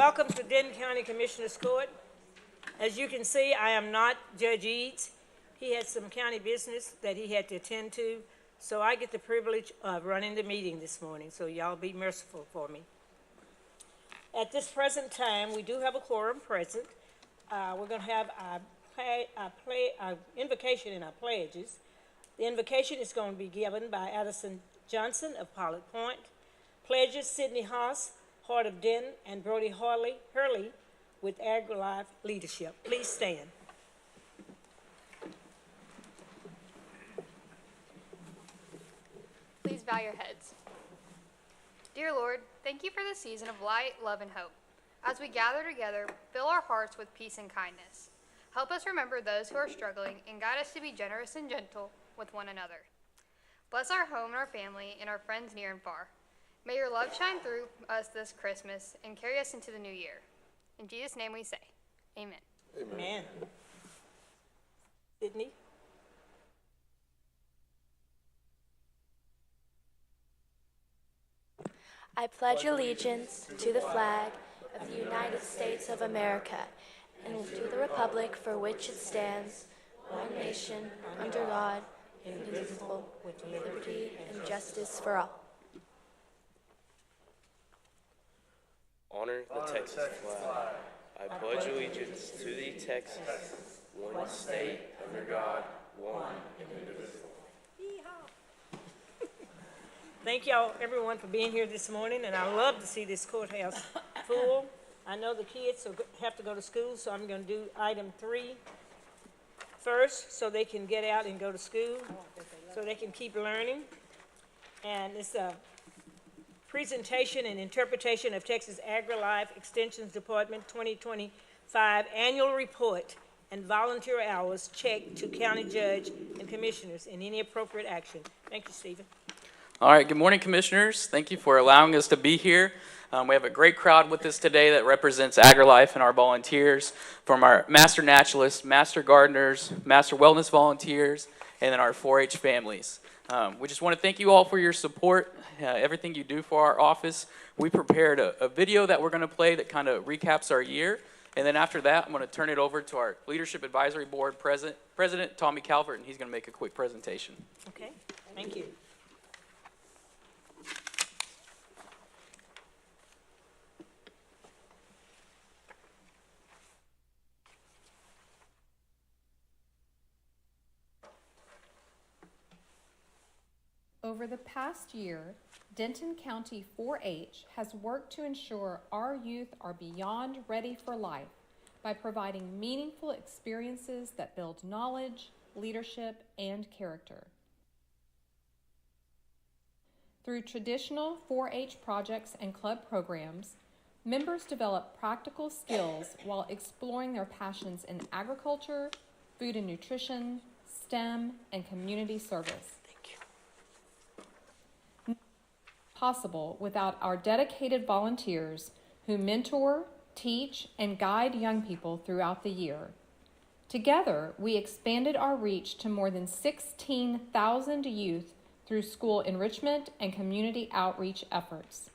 Welcome to Denton County Commissioners Court. As you can see, I am not Judge Eads. He had some county business that he had to attend to, so I get the privilege of running the meeting this morning, so y'all be merciful for me. At this present time, we do have a quorum present. We're going to have our invocation and our pledges. The invocation is going to be given by Addison Johnson of Pilot Point. Pledges Sidney Haas, Heart of Denton, and Brody Hurley with AgriLife Leadership. Please stand. Please bow your heads. Dear Lord, thank you for the season of light, love, and hope. As we gather together, fill our hearts with peace and kindness. Help us remember those who are struggling and guide us to be generous and gentle with one another. Bless our home and our family and our friends near and far. May your love shine through us this Christmas and carry us into the new year. In Jesus' name we say, amen. Amen. Sydney? I pledge allegiance to the flag of the United States of America and to the republic for which it stands, one nation, under God, indivisible, with liberty and justice for all. Honor the Texas flag. I pledge allegiance to the Texas, one state, under God, one and indivisible. Thank y'all, everyone, for being here this morning, and I love to see this courthouse full. I know the kids have to go to school, so I'm going to do item 3 first, so they can get out and go to school, so they can keep learning. And it's a presentation and interpretation of Texas AgriLife Extensions Department 2025 Annual Report and Volunteer Hours checked to County Judge and Commissioners in any appropriate action. Thank you, Stephen. All right, good morning, Commissioners. Thank you for allowing us to be here. We have a great crowd with us today that represents AgriLife and our volunteers, from our Master Naturalists, Master Gardeners, Master Wellness Volunteers, and then our 4-H families. We just want to thank you all for your support, everything you do for our office. We prepared a video that we're going to play that kind of recaps our year, and then after that, I'm going to turn it over to our Leadership Advisory Board President Tommy Calvert, and he's going to make a quick presentation. Okay, thank you. Over the past year, Denton County 4-H has worked to ensure our youth are beyond ready for life by providing meaningful experiences that build knowledge, leadership, and character. Through traditional 4-H projects and club programs, members develop practical skills while exploring their passions in agriculture, food and nutrition, STEM, and community service. Possible without our dedicated volunteers who mentor, teach, and guide young people throughout the year. Together, we expanded our reach to more than 16,000 youth through school enrichment and community outreach efforts.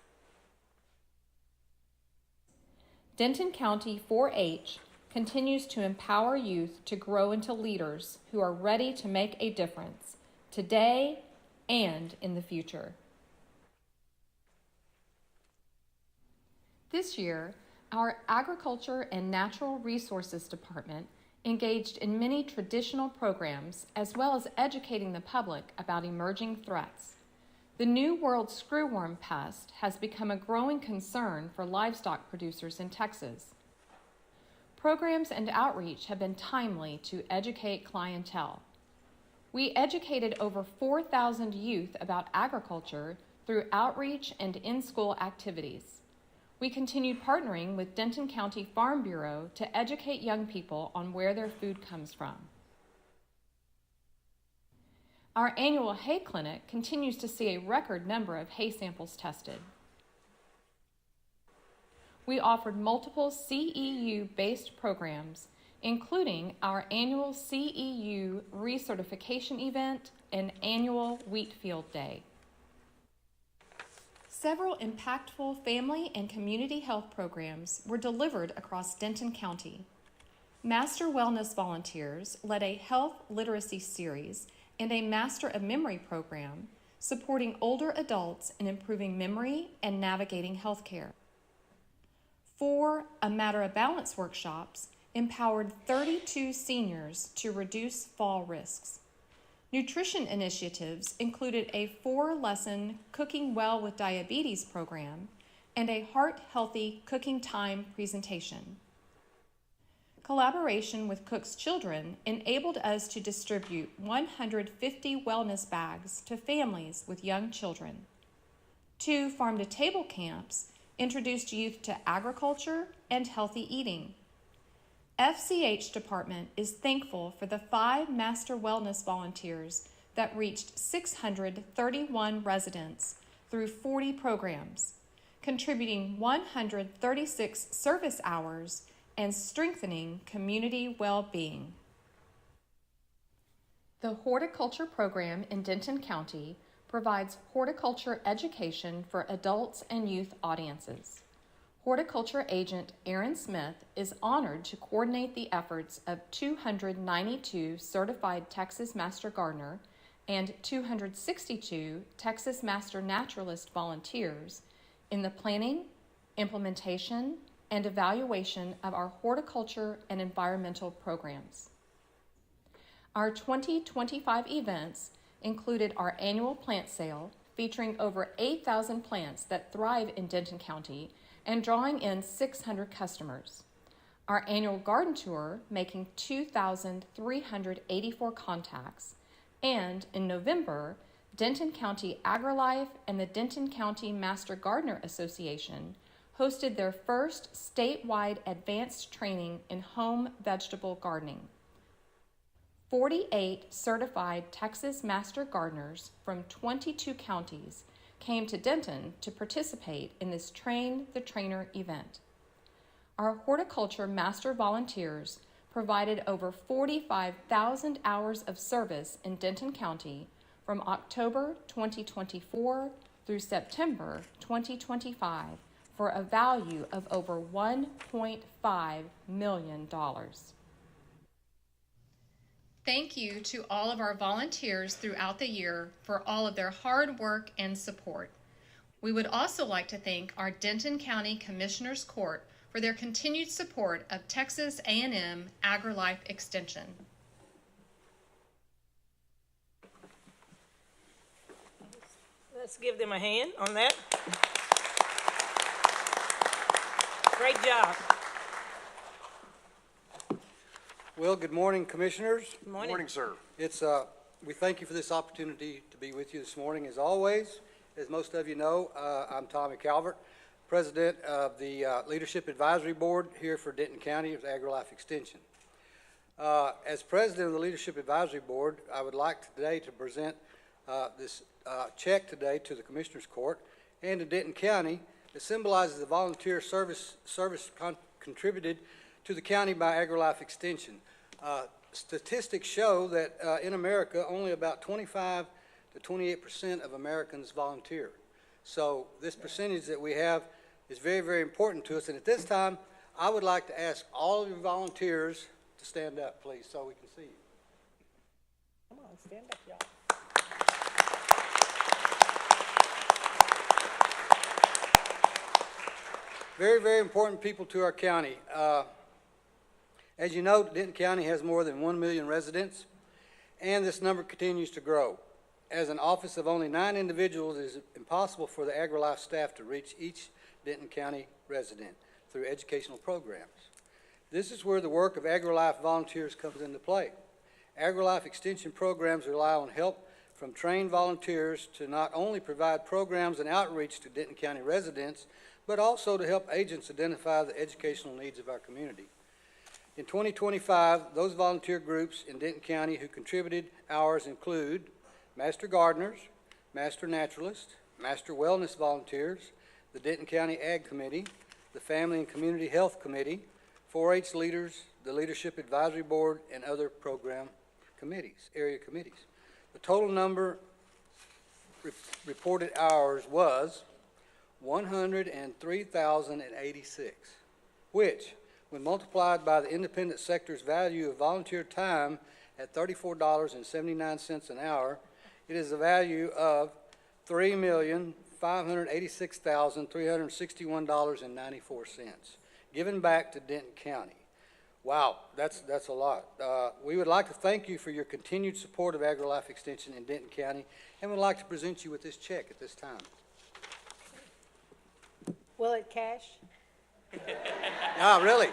Denton County 4-H continues to empower youth to grow into leaders who are ready to make a difference today and in the future. This year, our Agriculture and Natural Resources Department engaged in many traditional programs as well as educating the public about emerging threats. The New World screwworm pest has become a growing concern for livestock producers in Texas. Programs and outreach have been timely to educate clientele. We educated over 4,000 youth about agriculture through outreach and in-school activities. We continued partnering with Denton County Farm Bureau to educate young people on where their food comes from. Our annual hay clinic continues to see a record number of hay samples tested. We offered multiple CEU-based programs, including our annual CEU recertification event and annual wheat field day. several impactful family and community health programs were delivered across Denton County. Master Wellness volunteers led a health literacy series and a Master of Memory program supporting older adults in improving memory and navigating healthcare. 4 A Matter of Balance workshops empowered 32 seniors to reduce fall risks. Nutrition initiatives included a 4-lesson Cooking Well with Diabetes program and a Heart Healthy Cooking Time presentation. Collaboration with Cook's Children enabled us to distribute 150 wellness bags to families with young children. 2 farm-to-table camps introduced youth to agriculture and healthy eating. FCH department is thankful for the 5 Master Wellness volunteers that reached 631 residents through 40 programs, contributing 136 service hours and strengthening community well-being. The horticulture program in Denton County provides horticulture education for adults and youth audiences. Horticulture agent Aaron Smith is honored to coordinate the efforts of 292 certified Texas Master Gardener and 262 Texas Master Naturalist volunteers in the planning, implementation, and evaluation of our horticulture and environmental programs. Our 2025 events included our annual plant sale featuring over 8,000 plants that thrive in Denton County and drawing in 600 customers. Our annual garden tour making 2,384 contacts, and in November, Denton County AgriLife and the Denton County Master Gardener Association hosted their first statewide advanced training in home vegetable gardening. 48 certified Texas Master Gardeners from 22 counties came to Denton to participate in this Train the Trainer event. Our horticulture master volunteers provided over 45,000 hours of service in Denton County from October 2024 through September 2025 for a value of over $1.5 million. Thank you to all of our volunteers throughout the year for all of their hard work and support. We would also like to thank our Denton County Commissioners Court for their continued support of Texas A&M AgriLife Extension. Let's give them a hand on that. Great job. Well, good morning, Commissioners. Good morning. Morning, sir. We thank you for this opportunity to be with you this morning. As always, as most of you know, I'm Tommy Calvert, President of the Leadership Advisory Board here for Denton County of AgriLife Extension. As President of the Leadership Advisory Board, I would like today to present this check today to the Commissioners Court and to Denton County that symbolizes the volunteer service contributed to the county by AgriLife Extension. Statistics show that in America, only about 25 to 28% of Americans volunteer. So this percentage that we have is very, very important to us. And at this time, I would like to ask all of your volunteers to stand up, please, so we can see you. Come on, stand up, y'all. Very, very important people to our county. As you know, Denton County has more than 1 million residents, and this number continues to grow. As an office of only 9 individuals, it is impossible for the AgriLife staff to reach each Denton County resident through educational programs. This is where the work of AgriLife volunteers comes into play. AgriLife Extension programs rely on help from trained volunteers to not only provide programs and outreach to Denton County residents, but also to help agents identify the educational needs of our community. In 2025, those volunteer groups in Denton County who contributed hours include Master Gardeners, Master Naturalists, Master Wellness Volunteers, the Denton County Ag Committee, the Family and Community Health Committee, 4-H leaders, the Leadership Advisory Board, and other program committees, area committees. The total number reported hours was $103,086, which, when multiplied by the independent sector's value of volunteer time at $34.79 an hour, it is a value of $3,586,361.94 given back to Denton County. Wow, that's a lot. We would like to thank you for your continued support of AgriLife Extension in Denton County, and would like to present you with this check at this time. Will it cash? Ah, really?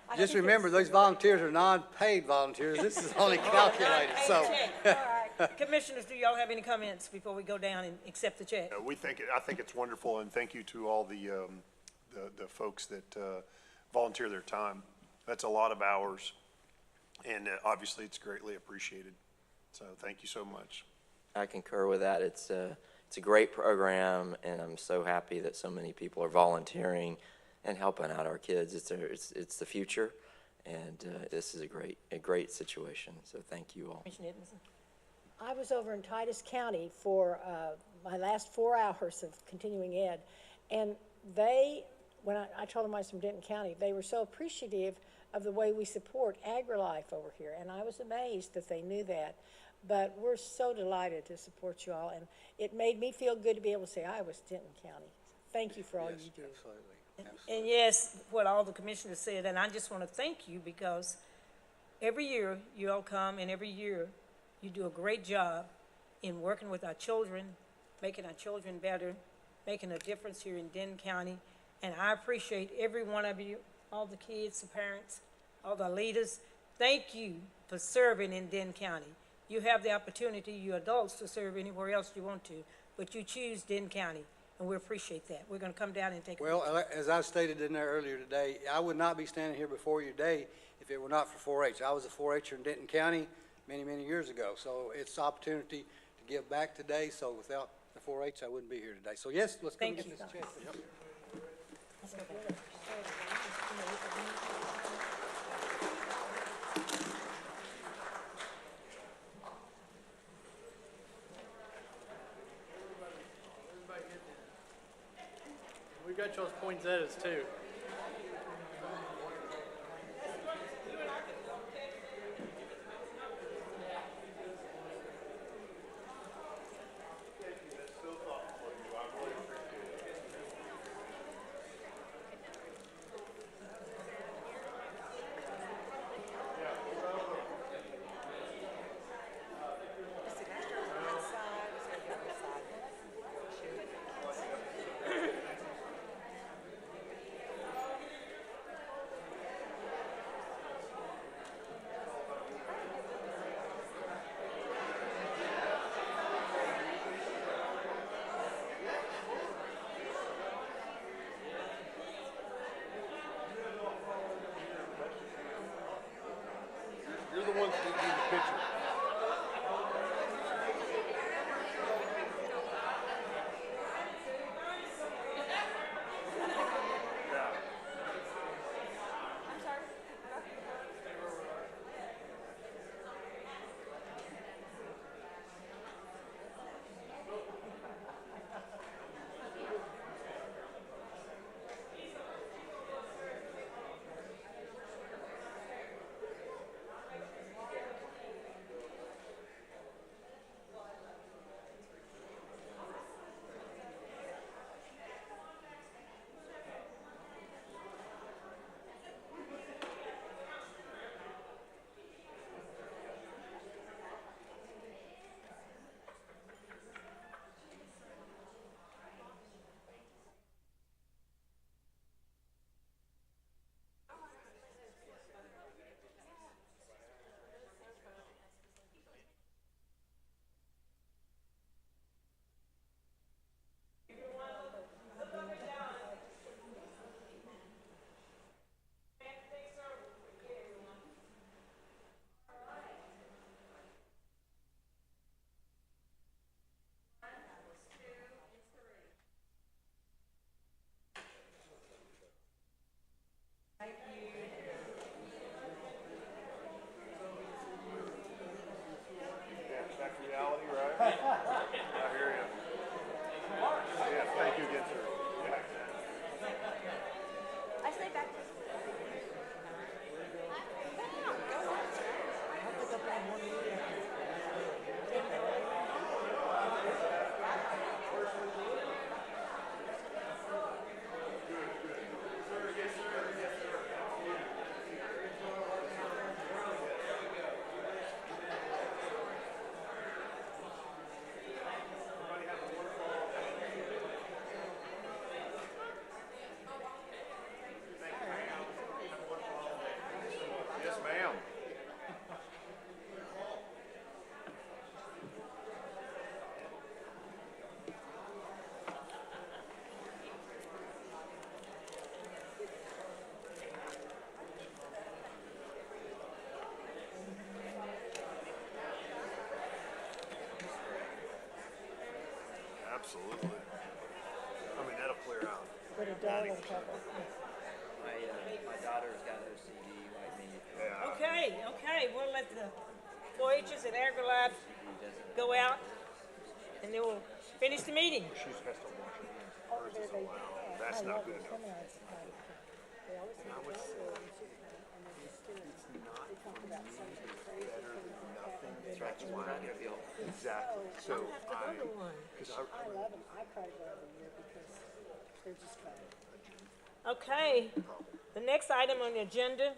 I Just think remember, those volunteers are non-paid volunteers. This is only calculated, so. All right. Commissioners, do y'all have any comments before we go down and accept the check? I think it's wonderful, and thank you to all the folks that volunteer their time. That's a lot of hours, and obviously it's greatly appreciated. So thank you so much. I concur with that. It's a great program, and I'm so happy that so many people are volunteering and helping out our kids. It's the future, and this is a great situation. So thank you all. Commissioner Edmondson? I was over in Titus County for my last 4 hours of continuing ed, and when I told them I was from Denton County, they were so appreciative of the way we support AgriLife over here, and I was amazed that they knew that. But we're so delighted to support you all, and it made me feel good to be able to say I was Denton County. Thank you for all you do. Absolutely. And yes, what all the commissioners said, and I just want to thank you because every year you all come, and every year you do a great job in working with our children, making our children better, making a difference here in Denton County. And I appreciate every one of you, all the kids, the parents, all the leaders. Thank you for serving in Denton County. You have the opportunity, you adults, to serve anywhere else you want to, but you choose Denton County, and we appreciate that. We're going to come down and take a look. Well, as I stated in there earlier today, I would not be standing here before you today if it were not for 4-H. I was a 4-H'er in Denton County many, many years ago, so it's an opportunity to give back today, so without the 4-H, I wouldn't be here today. So yes, let's go and Thank get you. this check. Yep. We got y'all's poinsettias too. You're the ones that do the picture. Back to reality, right? I hear you. Yeah, thank you again, sir. I stay back. Yes, ma'am. Absolutely. I mean, that'll clear out. But a dog will cover. My daughter's got OCD like me. Yeah. Okay, we'll let the 4-H's and AgriLife go out, and then we'll finish the meeting. She has to wash it in. Hers is They, allowed. That's not good enough. They always have to go through and shoot them, and then they still, they talk about something crazy. That's why I get ill. Exactly. So because I love them. I try to go every year because they're just fun. Okay, the next item on the agenda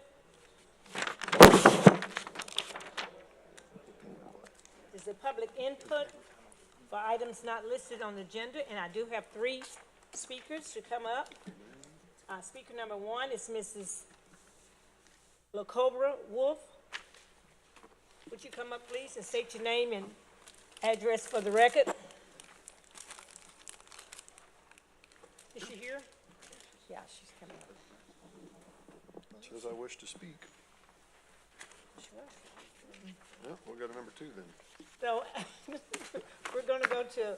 is the public input for items not listed on the agenda, and I do have 3 speakers to come up. Speaker number 1 is Mrs. LaCobra Wolf. Would you come up, please, and state your name and address for the record? Is she here? Yeah, she's coming up. says I wish to speak. Yeah, we'll go to number 2 then. So, we're gonna go to,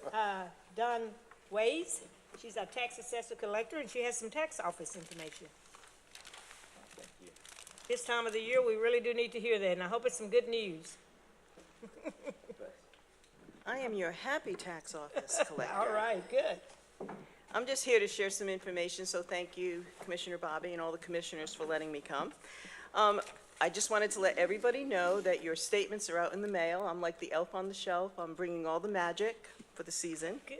Dawn Ways. She's our tax assessor collector, and she has some tax office information. This time of the year, we really do need to hear that, and I hope it's some good news. I am your happy tax office collector. All right, good. I'm just here to share some information, so thank you, Commissioner Bobby, and all the commissioners for letting me come. I just wanted to let everybody know that your statements are out in the mail. I'm like the elf on the shelf. I'm bringing all the magic for the season. Good.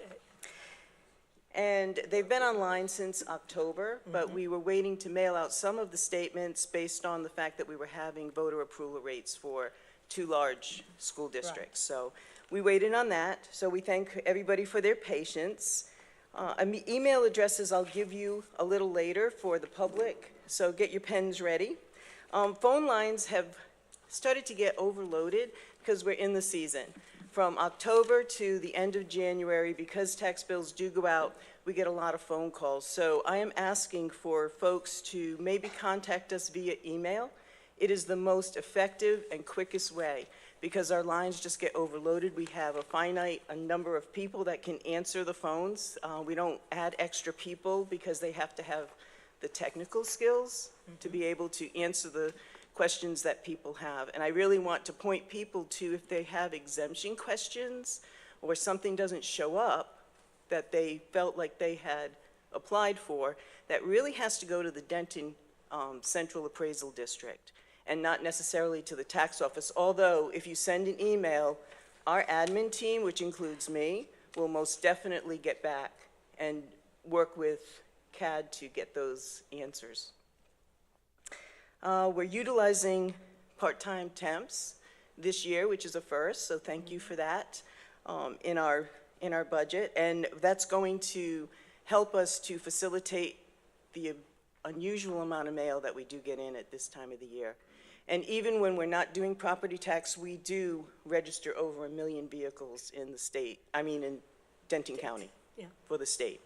And they've been online since October, but we were waiting to mail out some of the statements based on the fact that we were having voter approval rates for 2 large school districts. So we waited on that. So we thank everybody for their patience. Email addresses I'll give you a little later for the public, so get your pens ready. Phone lines have started to get overloaded because we're in the season. From October to the end of January, because tax bills do go out, we get a lot of phone calls. So I am asking for folks to maybe contact us via email. It is the most effective and quickest way because our lines just get overloaded. We have a finite number of people that can answer the phones. We don't add extra people because they have to have the technical skills to be able to answer the questions that people have. And I really want to point people to, if they have exemption questions or something doesn't show up that they felt like they had applied for, that really has to go to the Denton Central Appraisal District and not necessarily to the tax office. Although, if you send an email, our admin team, which includes me, will most definitely get back and work with CAD to get those answers. We're utilizing part-time temps this year, which is a first, so thank you for that, in our budget. And that's going to help us to facilitate the unusual amount of mail that we do get in at this time of the year. And even when we're not doing property tax, we do register over 1 million vehicles in the state, in Denton County, for the state.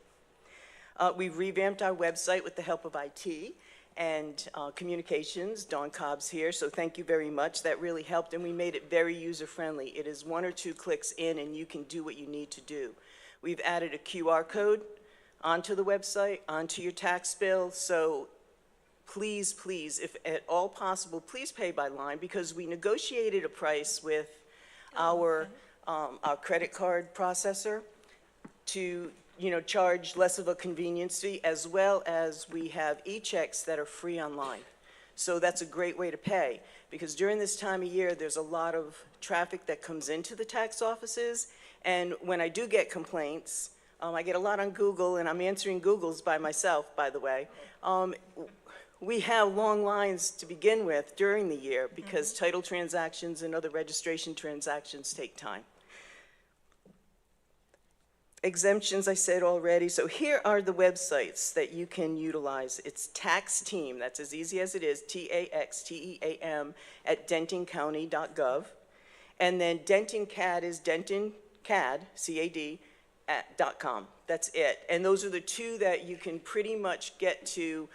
We've revamped our website with the help of IT and communications. Dawn Cobb's here, so thank you very much. That really helped, and we made it very user-friendly. It is 1 or 2 clicks in, and you can do what you need to do. We've added a QR code onto the website, onto your tax bill, so please, please, if at all possible, please pay by line, because we negotiated a price with our credit card processor to charge less of a convenience fee, as well as we have e-checks that are free online. So that's a great way to pay, because during this time of year, there's a lot of traffic that comes into the tax offices, and when I do get complaints, I get a lot on Google, and I'm answering Googles by myself, by the way. We have long lines to begin with during the year because title transactions and other registration transactions take time. Exemptions, I said already. So here are the websites that you can utilize. It's Tax Team, that's as easy as it is, TAXTEAM at dentoncounty.gov. And then Denton CAD is Denton CAD, C-A-D, .com. That's it. And those are the two that you can pretty much get to.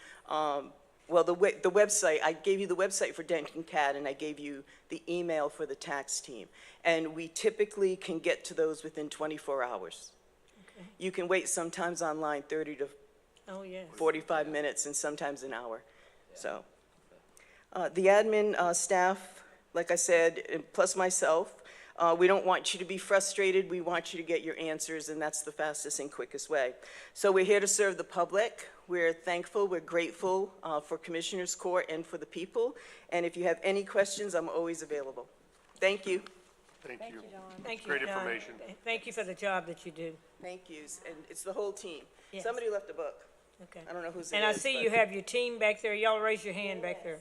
Well, the website, I gave you the website for Denton CAD, and I gave you the email for the tax team. And we typically can get to those within 24 hours. Okay. You can wait sometimes online 30 to 45 minutes, and sometimes an hour. So the admin staff, like I said, plus myself, we don't want you to be frustrated. We want you to get your answers, and that's the fastest and quickest way. So we're here to serve the public. We're thankful, we're grateful for Commissioners Court and for the people. And if you have any questions, I'm always available. Thank you. Thank you. Don. Thank you, Great Don. information. Thank you for the job that you do. Thank you. And it's the whole team. Yes. Somebody left a book. Okay. I don't know who's it And I is, see but- you have your team back there. Y'all raise your hand back there.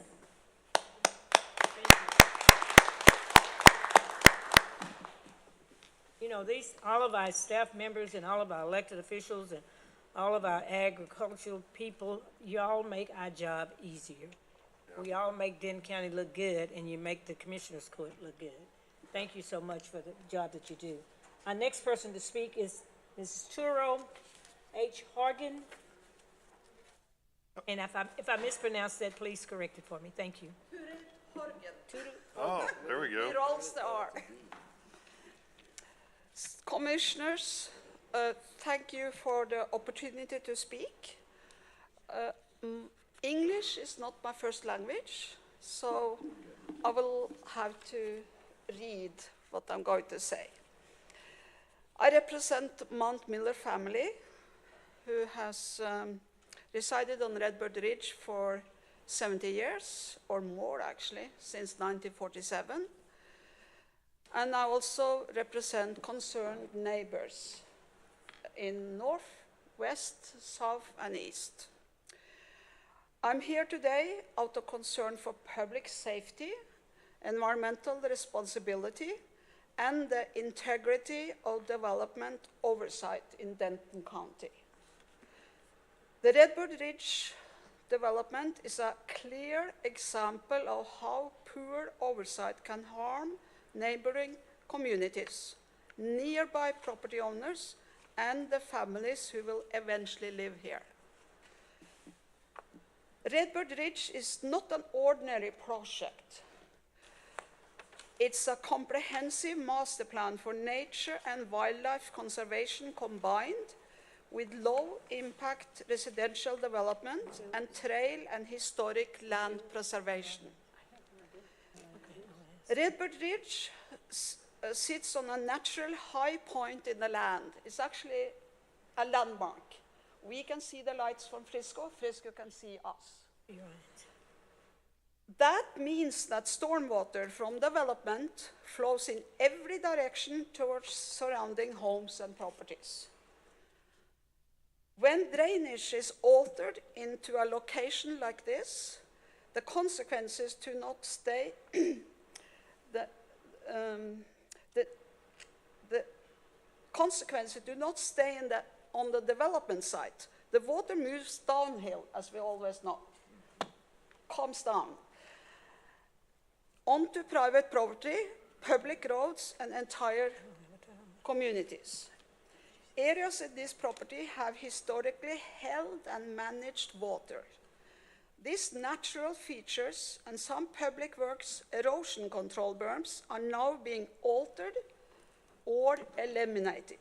You know, all of our staff members and all of our elected officials and all of our agricultural people, y'all make our job easier. We all make Denton County look good, and you make the Commissioners Court look good. Thank you so much for the job that you do. Our next person to speak is Mrs. Turo H. Horgan. And if I mispronounce that, please correct it for me. Thank you. Oh, there we go. It all star. Commissioners, thank you for the opportunity to speak. English is not my first language, so I will have to read what I'm going to say. I represent Mount Miller family, who has resided on Redbird Ridge for 70 years, or more actually, since 1947. And I also represent concerned neighbors in north, west, south, and east. I'm here today out of concern for public safety, environmental responsibility, and the integrity of development oversight in Denton County. The Redbird Ridge development is a clear example of how poor oversight can harm neighboring communities, nearby property owners, and the families who will eventually live here. Redbird Ridge is not an ordinary project. It's a comprehensive master plan for nature and wildlife conservation combined with low-impact residential development and trail and historic land preservation. Redbird Ridge sits on a natural high point in the land. It's actually a landmark. We can see the lights from Frisco. Frisco can see us. You're right. That means that stormwater from development flows in every direction towards surrounding homes and properties. When drainage is altered into a location like this, the consequences do not stay the consequences do not stay on the development site. The water moves downhill, as we always know, comes down, onto private property, public roads, and entire communities. Areas in this property have historically held and managed water. These natural features and some public works erosion control berms are now being altered or eliminated.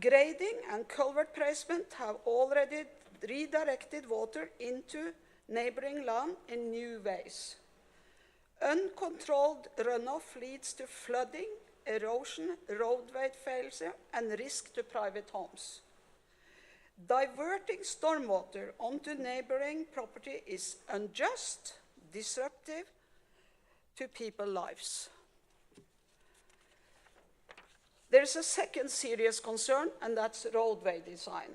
Grading and culvert placement have already redirected water into neighboring land in new ways. Uncontrolled runoff leads to flooding, erosion, roadway failure, and risk to private homes. Diverting stormwater onto neighboring property is unjust, disruptive to people's lives. There is a second serious concern, and that's roadway design.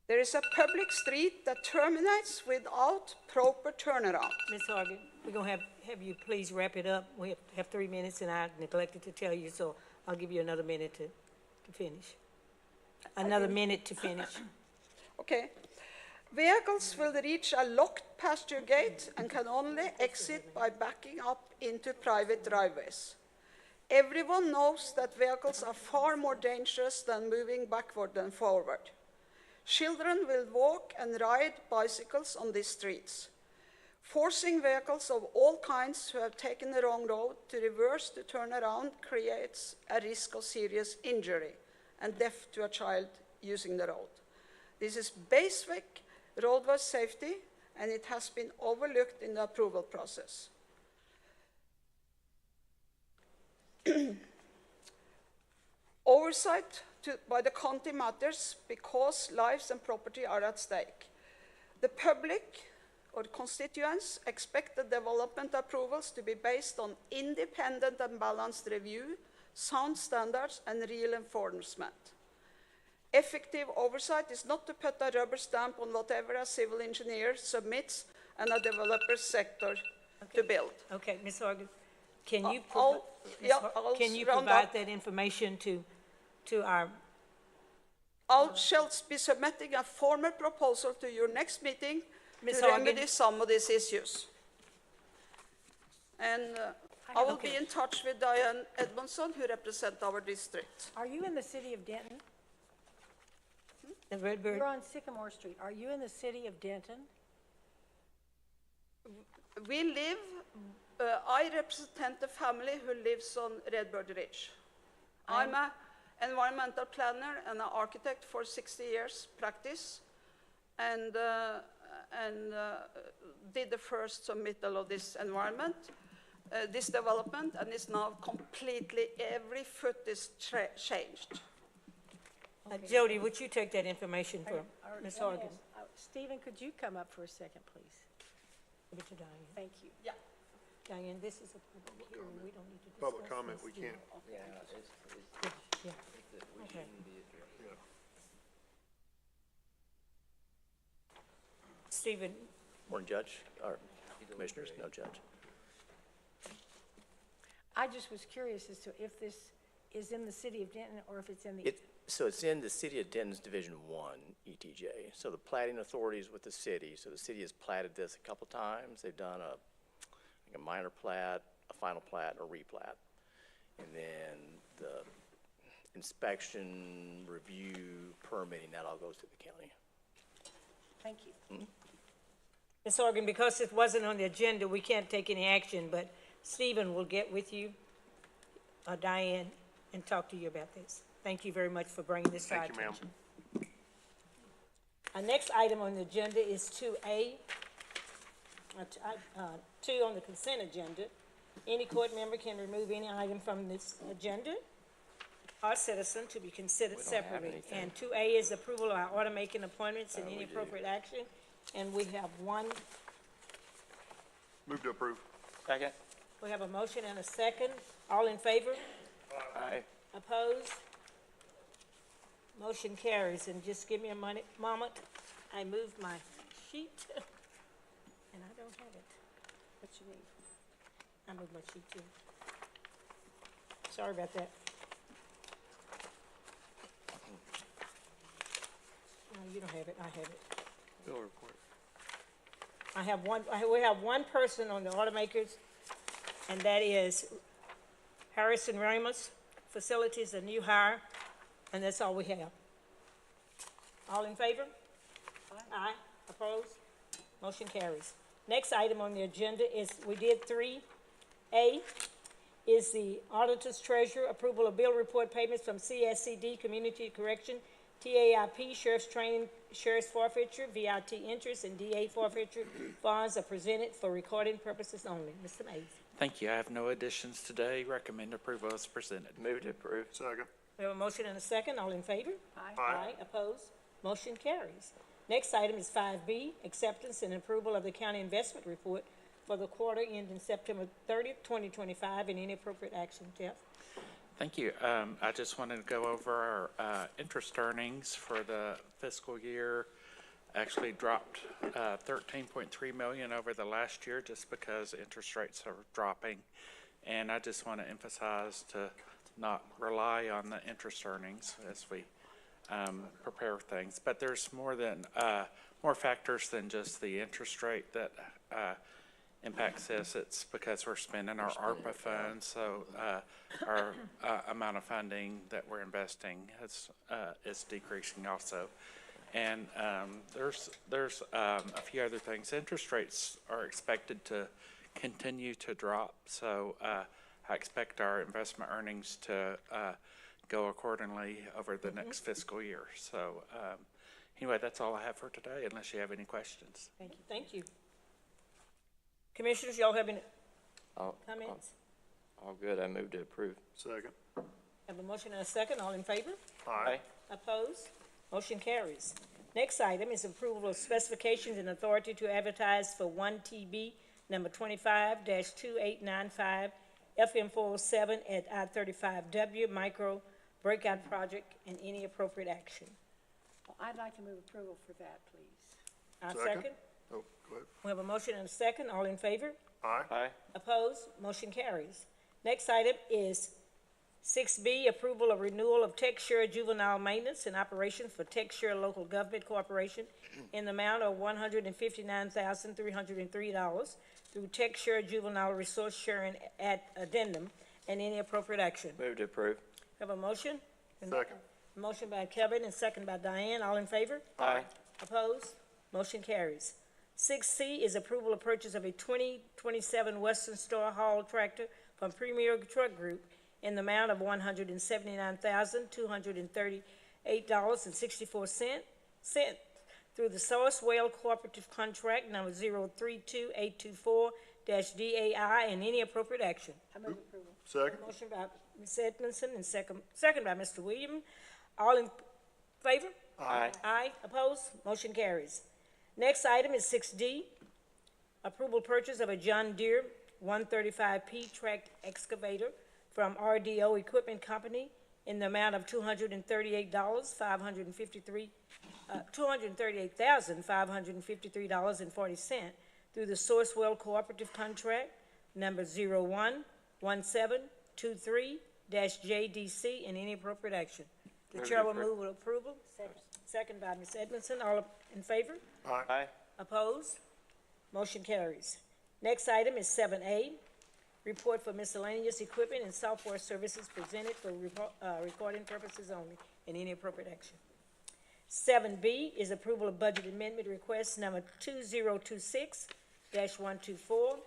There is a public street that terminates without proper turnaround. Ms. Hargan, we're going to have you please wrap it up. We have 3 minutes, and I neglected to tell you, so I'll give you another minute to finish. Another minute to finish. Okay. Vehicles will reach a locked pasture gate and can only exit by backing up into private driveways. Everyone knows that vehicles are far more dangerous than moving backward than forward. Children will walk and ride bicycles on these streets. Forcing vehicles of all kinds who have taken the wrong road to reverse to turn around creates a risk of serious injury and death to a child using the road. This is basic roadway safety, and it has been overlooked in the approval process. Oversight by the county matters because lives and property are at stake. The public or constituents expect the development approvals to be based on independent and balanced review, sound standards, and real enforcement. Effective oversight is not to put a rubber stamp on whatever a civil engineer submits and a developer sector to build. Okay, Ms. Hargan, can you, I'll round provide up. that information to our, I shall be submitting a formal proposal to your next meeting Ms. to remedy Hargan? some of these issues. And I will be in touch with Diane Edmondson, who represents our district. Are you in the city of Denton? the Redbird? You're on Sycamore Street. Are you in the city of Denton? We live, I represent the family who lives on Redbird Ridge. I'm an environmental planner and an architect for 60 years practice, and did the first submittal of this environment, this development, and it's now completely, every foot is changed. Jody, would you take that information for Ms. Hargan? Stephen, could you come up for a second, please? Give it to Diane. Thank you. Yeah. Diane, this is a public hearing. We don't need to discuss Public comment, this we here. can't. Yeah. Okay. Stephen, Morning, Judge, or Commissioners, no judge. I just was curious as to if this is in the city of Denton or if it's in the. So it's in the City of Denton's Division 1 ETJ. So the platting authorities with the city. So the city has platted this a couple times. They've done a minor plat, a final plat, or replat. And then the inspection, review, permitting, that all goes to the county. Thank you. Ms. Hargan, because it wasn't on the agenda, we can't take any action, but Stephen will get with you, Diane, and talk to you about this. Thank you very much for bringing this to our Thank you, ma'am. attention. Our next item on the agenda is 2A, 2 on the consent agenda. Any court member can remove any item from this agenda or citizen to be considered separately. And 2A is approval of our order-making appointments and any appropriate action. And we have one, Move to approve. Second. we have a motion and a second. All in favor? Aye. Opposed? Motion carries. And just give me a moment. I moved my sheet, and I don't have it. What you need? I moved my sheet too. Sorry about that. No, you don't have it. I have it. Bill report. We have one person on the automakers, and that is Harrison Ramos, facilities, a new hire, and that's all we have. All in favor? Aye. Opposed? Motion carries. Next item on the agenda is, we did 3A, is the auditor's treasurer, approval of bill report payments from CSCD, Community Correction, TAIP, Sheriff's Training, Sheriff's Forfeiture, VIT interest, and DA forfeiture funds are presented for recording purposes only. Mr. Mays. Thank you. I have no additions today. Recommend approval as presented. Move to approve. Second. We have a motion and a second. All in favor? Aye. Aye. Opposed? Motion carries. Next item is 5B, acceptance and approval of the county investment report for the quarter ending September 30th, 2025, and any appropriate action. Jeff? Thank you. I just wanted to go over our interest earnings for the fiscal year. Actually dropped 13.3 million over the last year just because interest rates are dropping. And I just want to emphasize to not rely on the interest earnings as we prepare things. But there's more factors than just the interest rate that impacts this. It's because we're spending our ARPA funds, so our amount of funding that we're investing is decreasing also. And there's a few other things. Interest rates are expected to continue to drop, so I expect our investment earnings to go accordingly over the next fiscal year. So anyway, that's all I have for today, unless you have any questions. Thank you. Thank you. Commissioners, y'all have any comments? All good. I move to approve. Second. Have a motion and a second. All in favor? Aye. Opposed? Motion carries. Next item is approval of specifications and authority to advertise for 1TB number 25-2895 FM 407 at I-35W micro breakout project and any appropriate action. Well, I'd like to move approval for that, please. I'll second. Oh, go ahead. We have a motion and a second. All in favor? Aye. Aye. Opposed? Motion carries. Next item is 6B, approval of renewal of TechSure juvenile maintenance and operations for TechSure Local Government Corporation in the amount of $159,303 through TechSure Juvenile Resource Sharing at Addendum and any appropriate action. Move to approve. Have a motion? Second. Motion by Kevin and second by Diane. All in favor? Aye. Opposed? Motion carries. 6C is approval of purchase of a 2027 Western Star Haul tractor from Premier Truck Group in the amount of $179,238.64 through the Sourcewell Cooperative Contract number 032824-DAI and any appropriate action. I move approval. Second. Motion by Ms. Edmondson and second by Mr. Williams. All in favor? Aye. Aye. Opposed? Motion carries. Next item is 6D, approval purchase of a John Deere 135P tracked excavator from RDO Equipment Company in the amount of $238,553.40 through the Sourcewell Cooperative Contract number 011723-JDC and any appropriate action. The chair will move with approval. Second by Ms. Edmondson. All in favor? Aye. Aye. Opposed? Motion carries. Next item is 7A, report for miscellaneous equipment and software services presented for recording purposes only and any appropriate action. 7B is approval of budget amendment request number 2026-124 for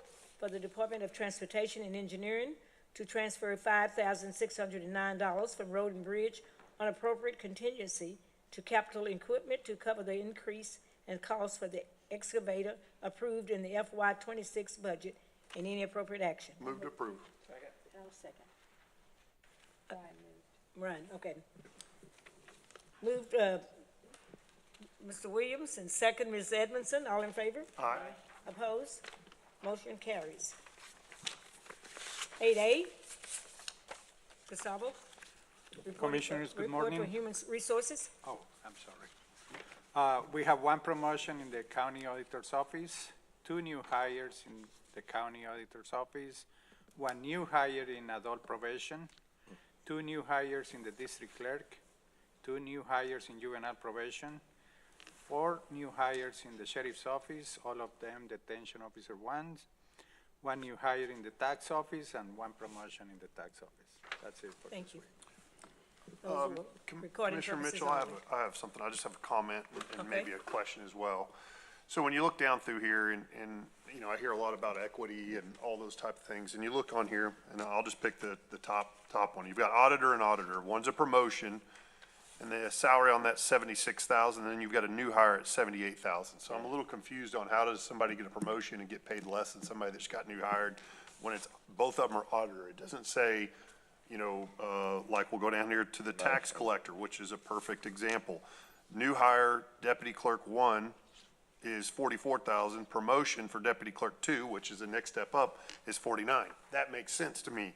the Department of Transportation and Engineering to transfer $5,609 from Road and Bridge on appropriate contingency to capital equipment to cover the increase in cost for the excavator approved in the FY26 budget and any appropriate action. Move to approve. I'll second. Brian moved. Run, okay. Moved, Mr. Williams, and second, Ms. Edmondson. All in favor? Aye. Opposed? Motion carries. 8A, Gustavo. Commissioners, good Report morning. for Human Resources. Oh, I'm sorry. We have one promotion in the county auditor's office, 2 new hires in the county auditor's office, 1 new hire in adult probation, 2 new hires in the district clerk, 2 new hires in juvenile probation, 4 new hires in the sheriff's office, all of them detention officer 1s, 1 new hire in the tax office, and 1 promotion in the tax office. That's it for Thank this you. week. Recording Commissioner purposes Mitchell, only. I have something. I just have a comment and Okay. maybe a question as well. So when you look down through here and, you know, I hear a lot about equity and all those type of things, and you look on here, and I'll just pick the top one. You've got auditor and auditor. One's a promotion, and the salary on that's $76,000, and then you've got a new hire at $78,000. So I'm a little confused on how does somebody get a promotion and get paid less than somebody that's got new hired when it's, both of them are auditor. It doesn't say, you know, like we'll go down here to the tax collector, which is a perfect example. New hire, deputy clerk 1 is 44,000. Promotion for deputy clerk 2, which is the next step up, is 49. That makes sense to me.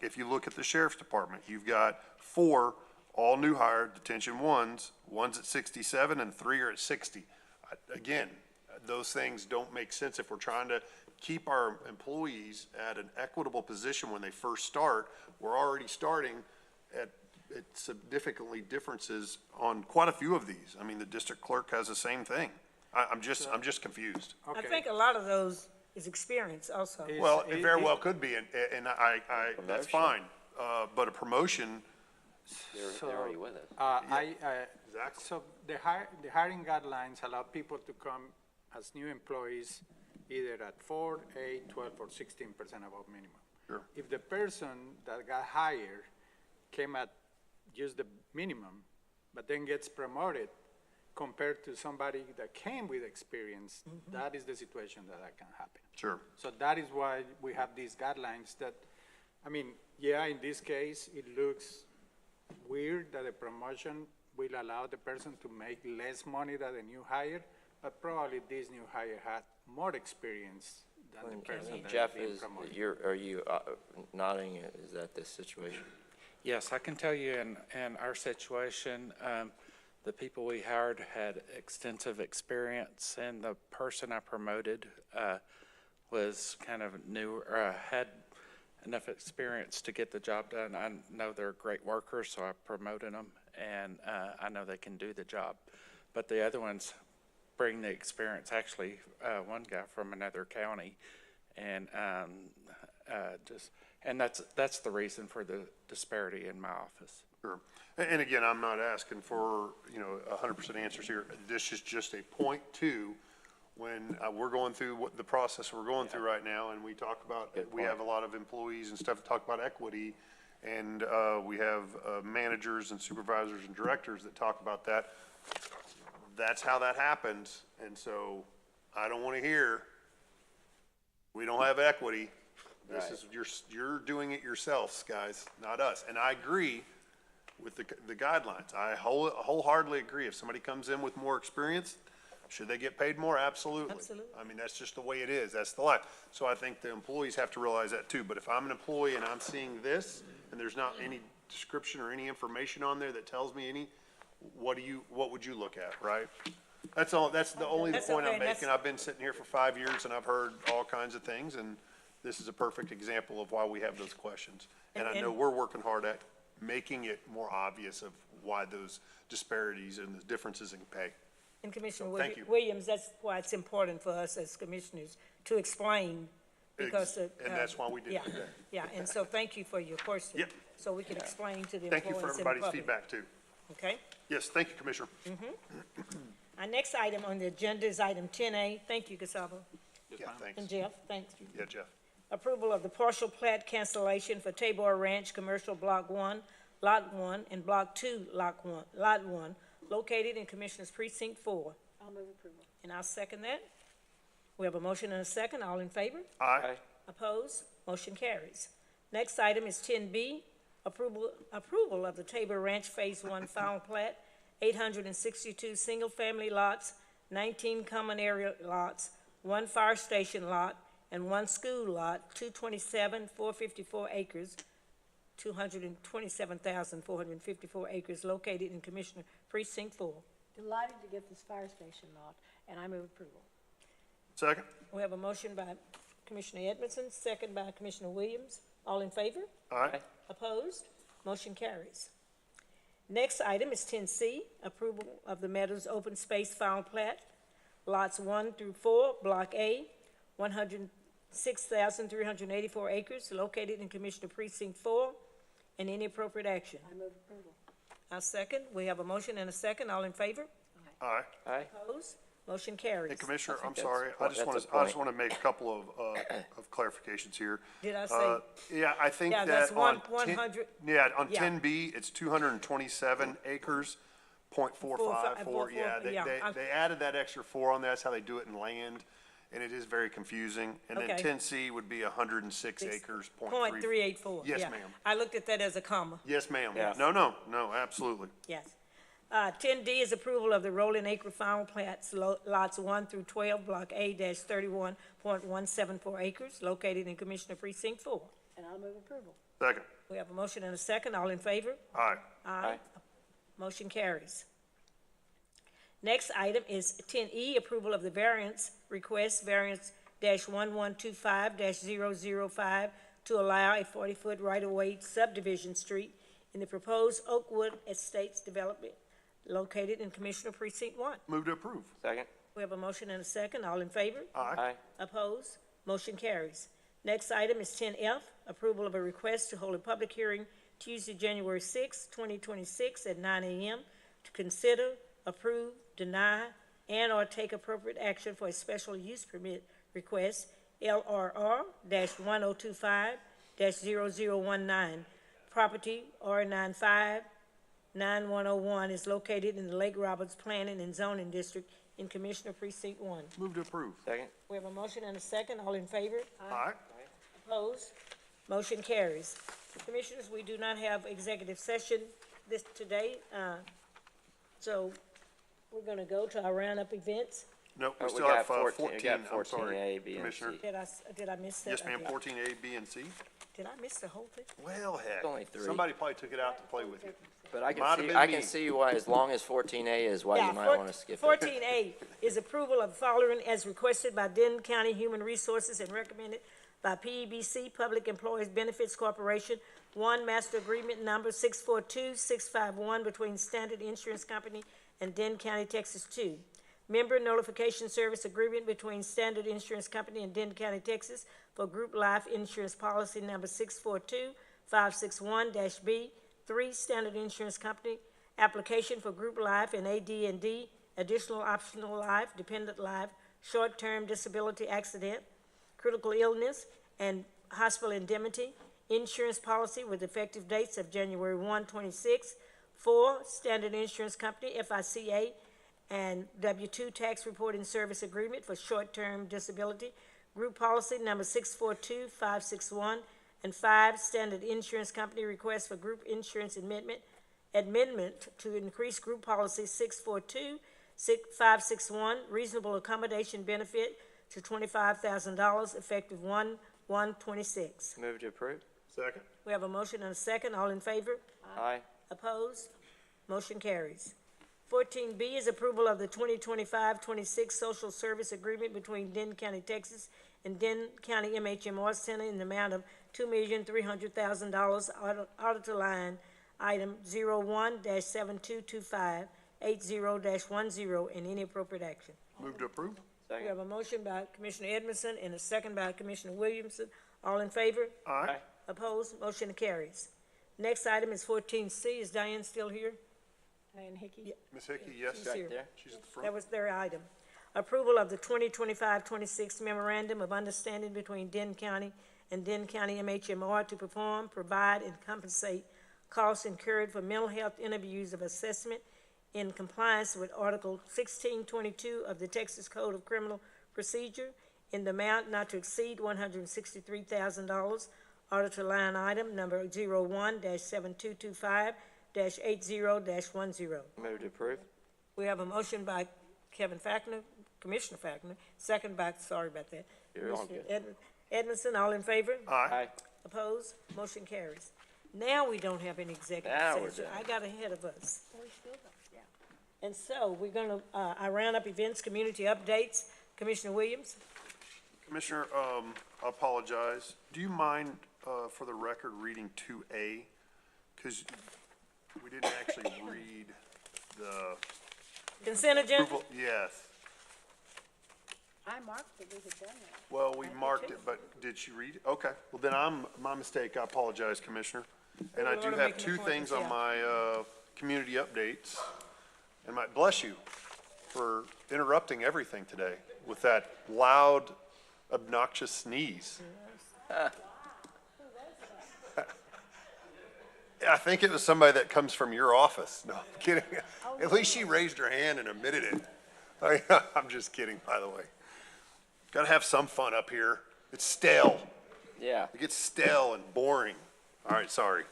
If you look at the sheriff's department, you've got 4 all new hire detention ones at 67 and 3 are at 60. Again, those things don't make sense if we're trying to keep our employees at an equitable position when they first start. We're already starting at significantly differences on quite a few of these. I mean, the district clerk has the same thing. I'm just confused. I think a lot of those is experience also. Well, it very well could be, and that's fine. But a promotion. They're already with us. So the hiring guidelines allow people to come as new employees either at 4, 8, 12, or 16% above minimum. Sure. If the person that got hired came at just the minimum, but then gets promoted compared to somebody that came with experience, that is the situation that can happen. Sure. So that is why we have these guidelines that, I mean, yeah, in this case, it looks weird that a promotion will allow the person to make less money than the new hire, but probably this new hire had more experience than the person that Jeff, is being promoted. are you nodding? Is that the situation? Yes, I can tell you in our situation, the people we hired had extensive experience, and the person I promoted was kind of new, had enough experience to get the job done. I know they're great workers, so I promoted them, and I know they can do the job. But the other ones bring the experience. Actually, one guy from another county, and that's the reason for the disparity in my office. Sure. And again, I'm not asking for, 100% answers here. This is just a point two when we're going through what the process we're going through right now, and we talk about, we have a lot of employees and stuff that talk about equity, and we have managers and supervisors and directors that talk about that. That's how that happens, and so I don't want to hear, we don't have equity. This is, you're doing it yourselves, guys, not us. And I agree with the guidelines. I wholeheartedly agree. If somebody comes in with more experience, should they get paid more? Absolutely. Absolutely. I mean, that's just the way it is. That's the life. So I think the employees have to realize that too. But if I'm an employee and I'm seeing this and there's not any description or any information on there that tells me any, what would you look at, right? That's all. That's the only point I'm making. I've been sitting here for 5 years and I've heard all kinds of things, and this is a perfect example of why we have those questions. And I know we're working hard at making it more obvious of why those disparities and the differences in pay. And Commissioner Thank you. Williams, that's why it's important for us as commissioners to explain, because. And that's why we did yeah, today. Yeah, and so thank you for your question. Yep. So we can explain to the Thank you employees for and the everybody's public. feedback too. Okay? Yes, thank you, Commissioner. Our next item on the agenda is item 10A. Thank you, Gustavo. Yeah, thanks. And Jeff, thanks. Yeah, Jeff. Approval of the partial plat cancellation for Tabor Ranch Commercial Block 1, Lot 1, and Block 2, Lot 1, located in Commissioners Precinct 4. I'll move approval. And I'll second that. We have a motion and a second. All in favor? Aye. Opposed? Motion carries. Next item is 10B, approval of the Tabor Ranch Phase 1 final plat, 862 single-family lots, 19 common area lots, 1 fire station lot, and 1 school lot, 454 acres, 227,454 acres, located in Commissioner Precinct 4. Delighted to get this fire station lot, and I move approval. Second? We have a motion by Commissioner Edmondson, second by Commissioner Williams. All in favor? Aye. Opposed? Motion carries. Next item is 10C, approval of the Meadows Open Space Final Plat, lots 1 through 4, Block A, 106,384 acres, located in Commissioner Precinct 4, and any appropriate action. I move approval. I'll second. We have a motion and a second. All in favor? Aye. Aye. Opposed? Motion carries. Hey, Commissioner, I'm that's- sorry. I just that's a want point. to make a couple of clarifications here. Did I say? Yeah, I think Yeah, that that's on 100. Yeah, on Yeah. 10B, it's 227 acres, .454. Yeah, they added that extra 4 on there. That's how they do it in land, and it is very confusing. And then Okay. 10C would be 106 acres, .384. Yes, yeah. ma'am. I looked at that as a comma. Yes, ma'am. Yes. No, absolutely. Yes. 10D is approval of the Rolling Acre Final Plats, lots 1 through 12, Block A-31.174 acres, located in Commissioner Precinct 4. And I'll move approval. Second. We have a motion and a second. All in favor? Aye. Aye. Motion carries. Next item is 10E, approval of the variance request, variance -1125-005, to allow a 40-foot right-of-way subdivision street in the proposed Oakwood Estates development located in Commissioner Precinct 1. Move to approve. Second. We have a motion and a second. All in favor? Aye. Opposed? Motion carries. Next item is 10F, approval of a request to hold a public hearing Tuesday, January 6, 2026 at 9 a.m. to consider, approve, deny, and/or take appropriate action for a special use permit request, LRR-1025-0019. Property R95-9101 is located in the Lake Roberts Planning and Zoning District in Commissioner Precinct 1. Move to approve. Second. We have a motion and a second. All in favor? Aye. Opposed? Motion carries. Commissioners, we do not have executive session today, so we're going to go to our roundup events. Nope, we We still have got 14, we got I'm sorry, 14A, B, and Commissioner. C. Did I miss that? Yes, I ma'am, did. 14A, B, and C. Did I miss the whole thing? Well, heck, Only 3. somebody probably took it out to play with you. But I Might have can see, been I me. can see why, as long as 14A is, why you might want to skip it. 14A is approval of the following as requested by Denton County Human Resources and recommended by PEBC, Public Employees Benefits Corporation. 1, master agreement number 642651 between Standard Insurance Company and Denton County, Texas. 2, member notification service agreement between Standard Insurance Company and Denton County, Texas for group life insurance policy number 642561-B. 3, Standard Insurance Company application for group life and AD&D, additional optional life, dependent life, short-term disability accident, critical illness, and hospital indemnity, insurance policy with effective dates of January 1, 26. 4, Standard Insurance Company, FICA, and W-2 tax reporting service agreement for short-term disability, group policy number 642561, and 5, Standard Insurance Company request for group insurance amendment to increase group policy 642561, reasonable accommodation benefit to $25,000 effective 1/1/26. Move to approve. Second. We have a motion and a second. All in favor? Aye. Opposed? Motion carries. 14B is approval of the 2025-26 social service agreement between Denton County, Texas and Denton County MHMR Center in the amount of $2,300,000, auditor line item 01-722580-10, and any appropriate action. Move to approve. We have a motion by Commissioner Edmondson and a second by Commissioner Williamson. All in favor? Aye. Opposed? Motion carries. Next item is 14C. Is Diane still here? Diane Hickey? Ms. Hickey, yes. She's here. She's at the That front. was their item. Approval of the 2025-26 memorandum of understanding between Denton County and Denton County MHMR to perform, provide, and compensate costs incurred for mental health interviews of assessment in compliance with Article 1622 of the Texas Code of Criminal Procedure in the amount not to exceed $163,000. Auditor line item number 01-7225-80-10. Move to approve. We have a motion by Commissioner Fackner, second by, sorry about that. You're all Commissioner Edmondson, all in favor? Aye. Opposed? Motion carries. Now we don't have any executive Now we're session. done. I got ahead of us. Oh, we still don't, yeah. And so we're gonna, I round up events, community updates. Commissioner Williams? Commissioner, I apologize. Do you mind, for the record, reading 2A? Because we didn't actually read the Consent agenda? approval. Yes. I marked that we had done that. Well, we marked it, but did she read it? Okay. Well, then my mistake. I apologize, Commissioner. And I We do wanna have make an two things on appointment, my community updates. And bless you for interrupting everything today with that loud, obnoxious sneeze. I think it was somebody that comes from your office. No, I'm kidding. At least she raised her hand and admitted it. I'm just kidding, by the way. Got to have some fun up here. It's stale. Yeah. It gets stale and boring. All right, sorry.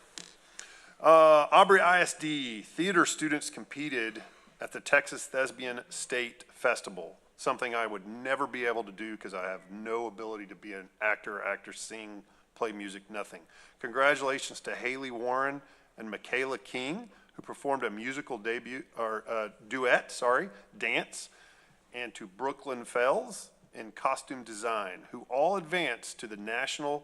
Aubrey ISD, theater students competed at the Texas Thespian State Festival, something I would never be able to do because I have no ability to be an actor, sing, play music, nothing. Congratulations to Haley Warren and Michaela King, who performed a musical duet, dance, and to Brooklyn Fells in costume design, who all advanced to the Nationals,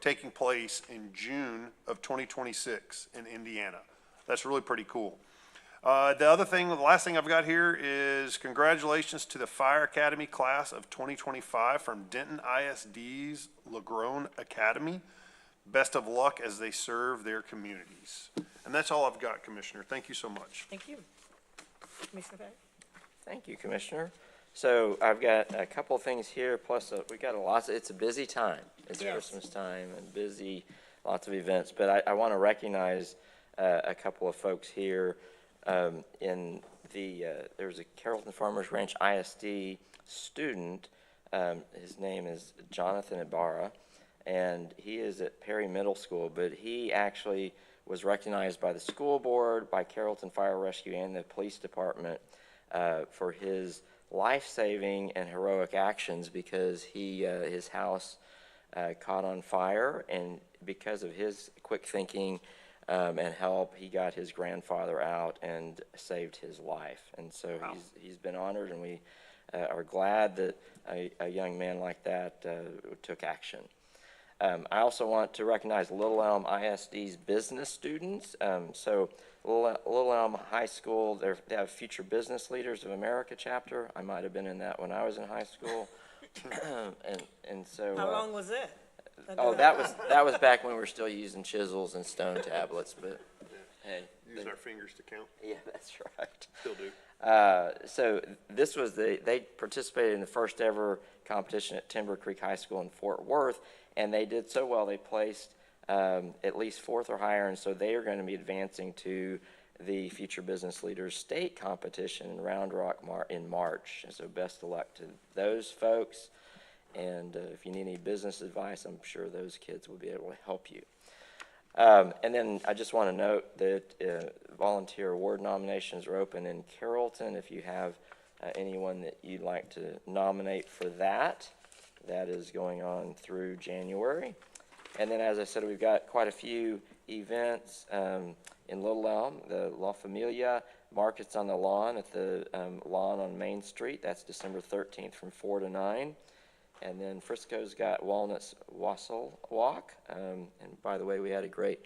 taking place in June of 2026 in Indiana. That's really pretty cool. The last thing I've got here is congratulations to the Fire Academy class of 2025 from Denton ISD's LaGrone Academy. Best of luck as they serve their communities. And that's all I've got, Commissioner. Thank you so much. Thank you. Commissioner Patton? Thank you, Commissioner. So I've got a couple of things here, plus we got it's a busy time. It's Yes. Christmas time and busy, lots of events. But I want to recognize a couple of folks here. There's a Carrollton Farmers Ranch ISD student. His name is Jonathan Ibarra, and he is at Perry Middle School, but he actually was recognized by the school board, by Carrollton Fire Rescue, and the police department for his life-saving and heroic actions because his house caught on fire, and because of his quick thinking and help, he got his grandfather out and saved his life. And so he's been honored, and we are glad that a young man like that took action. I also want to recognize Little Elm ISD's business students. So Little Elm High School, they have Future Business Leaders of America chapter. I might have been in that when I was in high school. and so. How long was that? Oh, that was back when we were still using chisels and stone tablets, but hey. Using our fingers to count. Yeah, that's right. Still do. So this was they participated in the first ever competition at Timber Creek High School in Fort Worth, and they did so well they placed at least fourth or higher, and so they are going to be advancing to the Future Business Leaders State Competition in Round Rock in March. And so best of luck to those folks. And if you need any business advice, I'm sure those kids will be able to help you. And then I just want to note that volunteer award nominations are open in Carrollton. If you have anyone that you'd like to nominate for that, that is going on through January. And then, as I said, we've got quite a few events in Little Elm. The La Familia Markets on the Lawn at the lawn on Main Street. That's December 13th from 4 to 9. And then Frisco's got Walnuts Wassail Walk. And by the way, we had a great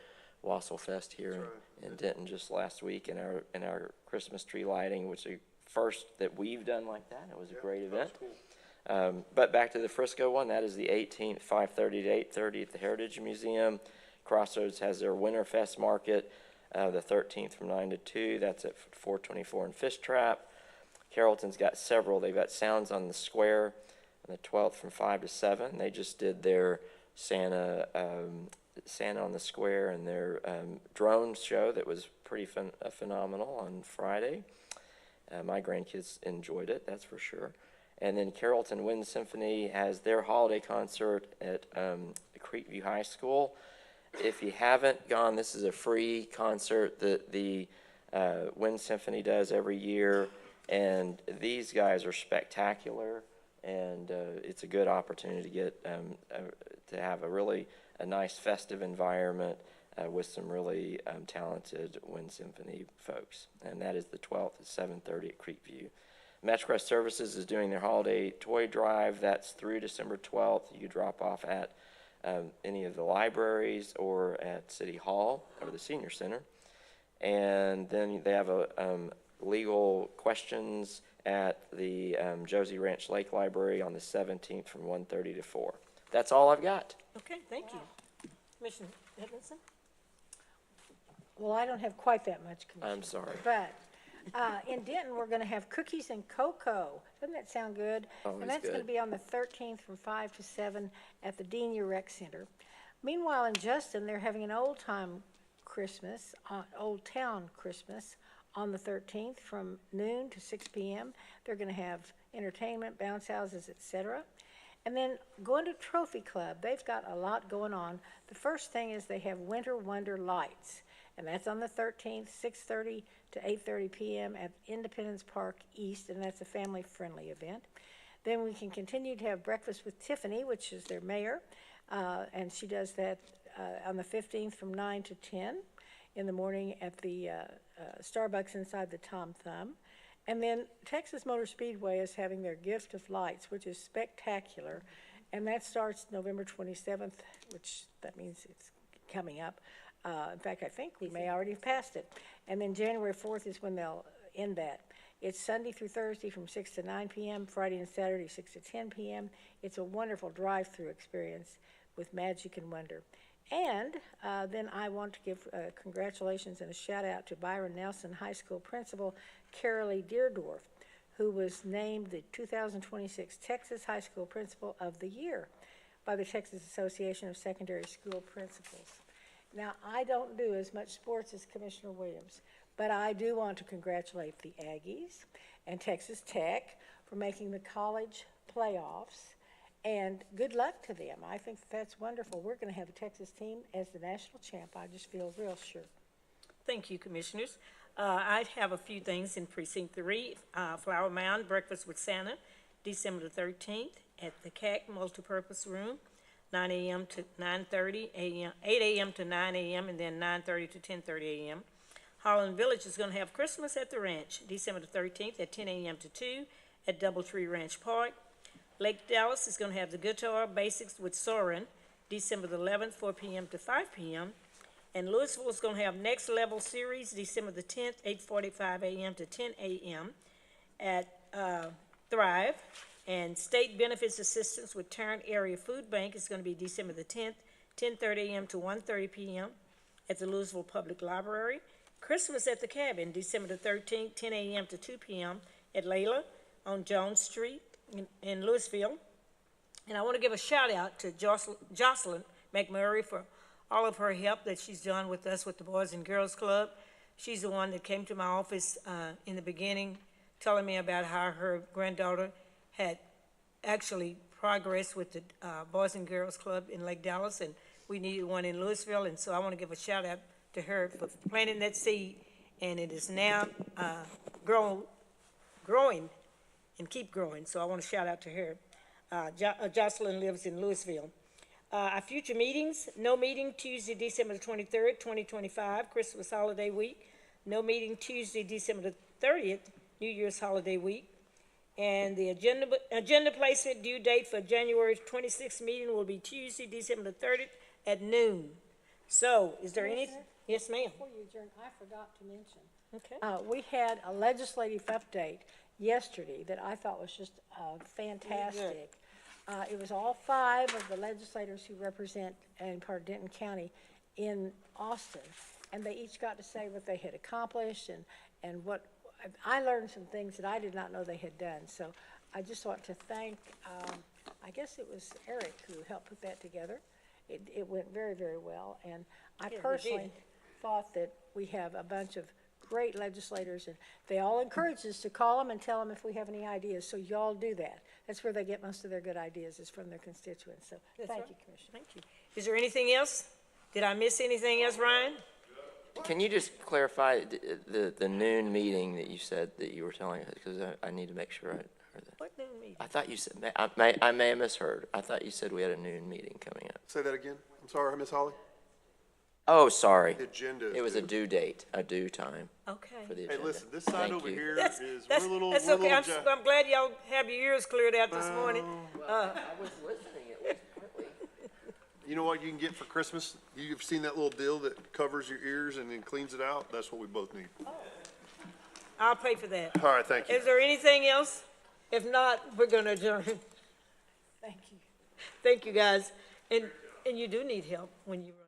Wassail Fest here in Denton just last week in our Christmas tree lighting, which is the first that we've done like that. It was a great event. Cool. But back to the Frisco one, that is the 18th, 5:30 to 8:30 at the Heritage Museum. Crossroads has their Winterfest Market, the 13th from 9 to 2. That's at 424 and Fish Trap. Carrollton's got several. They've got Sounds on the Square on the 12th from 5 to 7. They just did their Santa on the Square and their drone show that was pretty phenomenal on Friday. My grandkids enjoyed it, that's for sure. And then Carrollton Wind Symphony has their holiday concert at Creekview High School. If you haven't gone, this is a free concert that the Wind Symphony does every year, and these guys are spectacular, and it's a good opportunity to get to have a nice festive environment with some really talented Wind Symphony folks. And that is the 12th at 7:30 at Creekview. MetroCrest Services is doing their holiday toy drive. That's through December 12th. You drop off at any of the libraries or at City Hall or the Senior Center. And then they have legal questions at the Josie Ranch Lake Library on the 17th from 1:30 to 4. That's all I've got. Okay, thank you. Commissioner Edmondson? Well, I don't have quite that much, Commissioner. I'm sorry. But in Denton, we're going to have cookies and cocoa. Doesn't that sound good? Always and that's good. going to be on the 13th from 5 to 7 at the Denia Rec Center. Meanwhile, in Justin, they're having an old town Christmas on the 13th from noon to 6 p.m. They're going to have entertainment, bounce houses, etc. And then going to Trophy Club, they've got a lot going on. The first thing is they have Winter Wonder Lights, and that's on the 13th, 6:30 to 8:30 p.m. at Independence Park East, and that's a family-friendly event. Then we can continue to have Breakfast with Tiffany, which is their mayor, and she does that on the 15th from 9 to 10 in the morning at the Starbucks inside the Tom Thumb. And then Texas Motor Speedway is having their Gift of Lights, which is spectacular, and that starts November 27th, which that means it's coming up. In fact, I think we may already have passed it. And then January 4th is when they'll end that. It's Sunday through Thursday from 6 to 9 p.m., Friday and Saturday 6 to 10 p.m. It's a wonderful drive-through experience with magic and wonder. And then I want to give congratulations and a shout-out to Byron Nelson High School Principal Carolee Deerdorf, who was named the 2026 Texas High School Principal of the Year by the Texas Association of Secondary School Principals. Now, I don't do as much sports as Commissioner Williams, but I do want to congratulate the Aggies and Texas Tech for making the college playoffs. And good luck to them. I think that's wonderful. We're going to have a Texas team as the national champ. I just feel real sure. Thank you, Commissioners. I have a few things in Precinct 3. Flower Mound Breakfast with Santa, December the 13th at the CAC Multipurpose Room, 9 a.m. to 9:30 a.m., 8 a.m. to 9 a.m., and then 9:30 to 10:30 a.m. Holland Village is going to have Christmas at the Ranch, December the 13th at 10 a.m. to 2 at Doubletree Ranch Park. Lake Dallas is going to have the Guitar Basics with Soren, December the 11th, 4 p.m. to 5 p.m. And Louisville is going to have Next Level Series, December the 10th, 8:45 a.m. to 10 a.m. at Thrive. And State Benefits Assistance with Tarrant Area Food Bank is going to be December the 10th, 10:30 a.m. to 1:30 p.m. at the Louisville Public Library. Christmas at the Cabin, December the 13th, 10 a.m. to 2 p.m. at Layla on Jones Street in Louisville. And I want to give a shout out to Jocelyn McMurray for all of her help that she's done with us with the Boys and Girls Club. She's the one that came to my office in the beginning telling me about how her granddaughter had actually progressed with the Boys and Girls Club in Lake Dallas, and we needed one in Louisville. And so I want to give a shout out to her for planting that seed, and it is now growing and keep growing. So I want to shout out to her. Jocelyn lives in Louisville. Our future meetings: no meeting Tuesday, December the 23rd, 2025, Christmas holiday week. No meeting Tuesday, December the 30th, New Year's holiday week. And the agenda placement due date for January 26th meeting will be Tuesday, December the 30th at noon. So is there any? Yes, ma'am. Before you adjourn, I forgot to mention. Okay. We had a legislative update yesterday that I thought was just fantastic. It was all 5 of the legislators who represent and part of Denton County in Austin, and they each got to say what they had accomplished and what I learned some things that I did not know they had done. So I just want to thank, I guess it was Eric who helped put that together. It went very, very well, and I personally thought that we have a bunch of great legislators, and they all encourage us to call them and tell them if we have any ideas, so y'all do that. That's where they get most of their good ideas, is from their constituents. So thank you, Commissioner. Thank you. Is there anything else? Did I miss anything else, Ryan? Can you just clarify the noon meeting that you said that you were telling us, because I need to make sure I heard that. What noon meeting? I thought you said, I may have misheard. I thought you said we had a noon meeting coming up. Say that again. I'm sorry, Miss Holly. Oh, sorry. The agenda. It was a due date, a due time Okay. for the Hey, agenda. listen, this side Thank over you. here That's we're a little. that's we're a okay. little I'm glad y'all have your ears cleared out this morning. I was listening at least partly. You know what you can get for Christmas? You've seen that little deal that covers your ears and then cleans it out? That's what we both need. I'll pay for that. All right, thank you. Is there anything else? If not, we're going to adjourn. Thank you. Thank you, guys. And you do need help when you run.